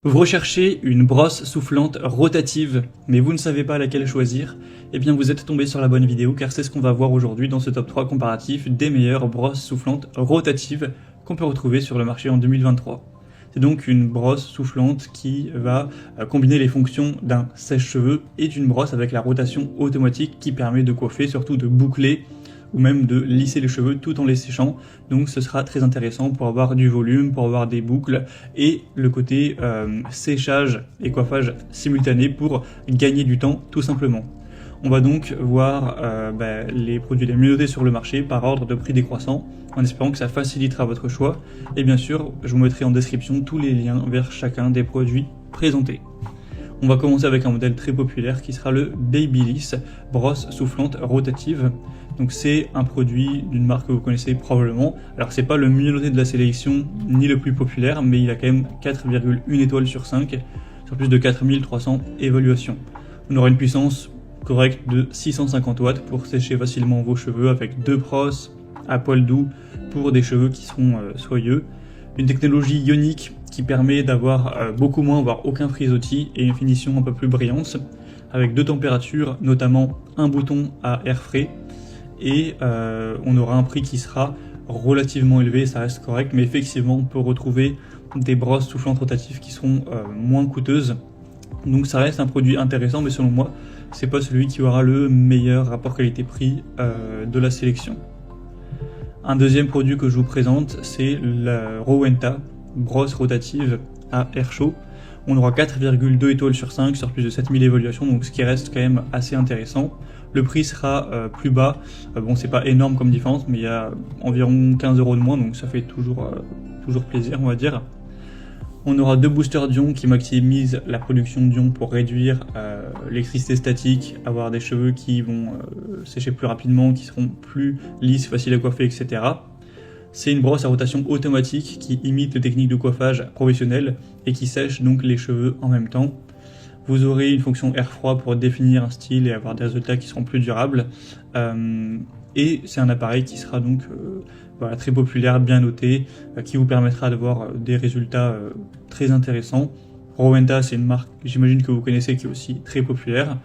Vous recherchez une brosse soufflante rotative, mais vous ne savez pas laquelle choisir? Eh bien vous êtes tombé sur la bonne vidéo car c'est ce qu'on va voir aujourd'hui dans ce top 3 comparatif des meilleures brosses soufflantes rotatives qu'on peut retrouver sur le marché en 2023. C'est donc une brosse soufflante qui va combiner les fonctions d'un sèche-cheveux et d'une brosse avec la rotation automatique qui permet de coiffer, surtout de boucler ou même de lisser les cheveux tout en les séchant. Donc ce sera très intéressant pour avoir du volume, pour avoir des boucles et le côté séchage et coiffage simultané pour gagner du temps tout simplement. On va donc voir les produits les mieux notés sur le marché par ordre de prix décroissant, en espérant que ça facilitera votre choix. Et bien sûr, je vous mettrai en description tous les liens vers chacun des produits présentés. On va commencer avec un modèle très populaire qui sera le Babyliss brosse soufflante rotative. Donc c'est un produit d'une marque que vous connaissez probablement. Alors c'est pas le mieux noté de la sélection ni le plus populaire, mais il a quand même 4,1 étoiles sur 5 sur plus de 4300 évaluations. On aura une puissance correcte de 650 watts pour sécher facilement vos cheveux avec deux brosses à poil doux pour des cheveux qui seront soyeux. Une technologie ionique qui permet d'avoir beaucoup moins, voire aucun frisottis et une finition un peu plus brillante, avec deux températures, notamment un bouton à air frais, et on aura un prix qui sera relativement élevé, ça reste correct, mais effectivement on peut retrouver des brosses soufflantes rotatives qui seront moins coûteuses, donc ça reste un produit intéressant, mais selon moi c'est pas celui qui aura le meilleur rapport qualité-prix de la sélection. Un deuxième produit que je vous présente, c'est la Rowenta brosse rotative à air chaud. On aura 4,2 étoiles sur 5 sur plus de 7000 évaluations, donc ce qui reste quand même assez intéressant. Le prix sera plus bas, bon c'est pas énorme comme différence, mais il y a environ 15 € de moins, donc ça fait toujours plaisir on va dire. On aura deux boosters d'ions qui maximisent la production d'ions pour réduire l'électricité statique, avoir des cheveux qui vont sécher plus rapidement, qui seront plus lisses, faciles à coiffer, etc. C'est une brosse à rotation automatique qui imite les techniques de coiffage professionnelles et qui sèche donc les cheveux en même temps. Vous aurez une fonction air froid pour définir un style et avoir des résultats qui seront plus durables. Et c'est un appareil qui sera donc très populaire, bien noté, qui vous permettra d'avoir des résultats très intéressants. Rowenta, c'est une marque, j'imagine que vous connaissez, qui est aussi très populaire.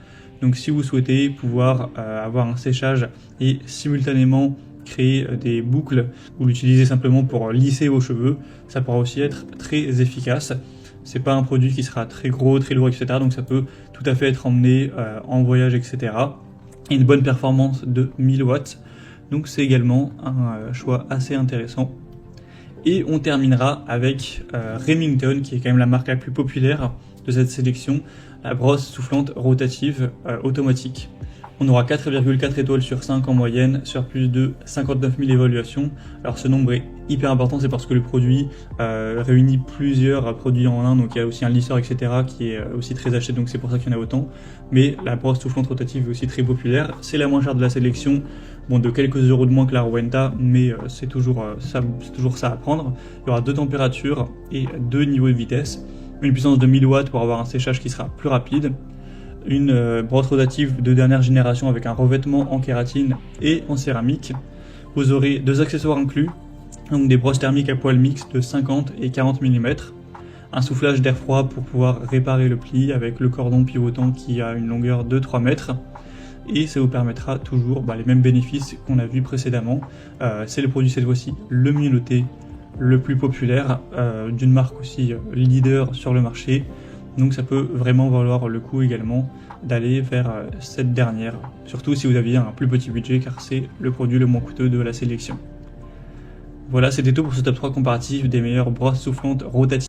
Donc si vous souhaitez pouvoir avoir un séchage et simultanément créer des boucles ou l'utiliser simplement pour lisser vos cheveux, ça pourra aussi être très efficace. C'est pas un produit qui sera très gros, très lourd, etc. Donc ça peut tout à fait être emmené en voyage, etc. Et une bonne performance de 1000 watts. Donc c'est également un choix assez intéressant. Et on terminera avec Remington, qui est quand même la marque la plus populaire de cette sélection, la brosse soufflante rotative automatique. On aura 4,4 étoiles sur 5 en moyenne sur plus de 59 000 évaluations. Alors ce nombre est hyper important, c'est parce que le produit réunit plusieurs produits en un, donc il y a aussi un lisseur, etc. qui est aussi très acheté, donc c'est pour ça qu'il y en a autant. Mais la brosse soufflante rotative est aussi très populaire, c'est la moins chère de la sélection, bon de quelques euros de moins que la Rowenta, mais c'est toujours ça à prendre. Il y aura deux températures et deux niveaux de vitesse, une puissance de 1000 watts pour avoir un séchage qui sera plus rapide, une brosse rotative de dernière génération avec un revêtement en kératine et en céramique. Vous aurez deux accessoires inclus, donc des brosses thermiques à poil mixte de 50 et 40 mm, un soufflage d'air froid pour pouvoir réparer le pli avec le cordon pivotant qui a une longueur de 3 mètres, et ça vous permettra toujours les mêmes bénéfices qu'on a vu précédemment. C'est le produit cette fois-ci le mieux noté, le plus populaire, d'une marque aussi leader sur le marché. Donc ça peut vraiment valoir le coup également d'aller vers cette dernière, surtout si vous aviez un plus petit budget, car c'est le produit le moins coûteux de la sélection. Voilà, c'était tout pour ce top 3 comparatif des meilleures brosses soufflantes rotatives.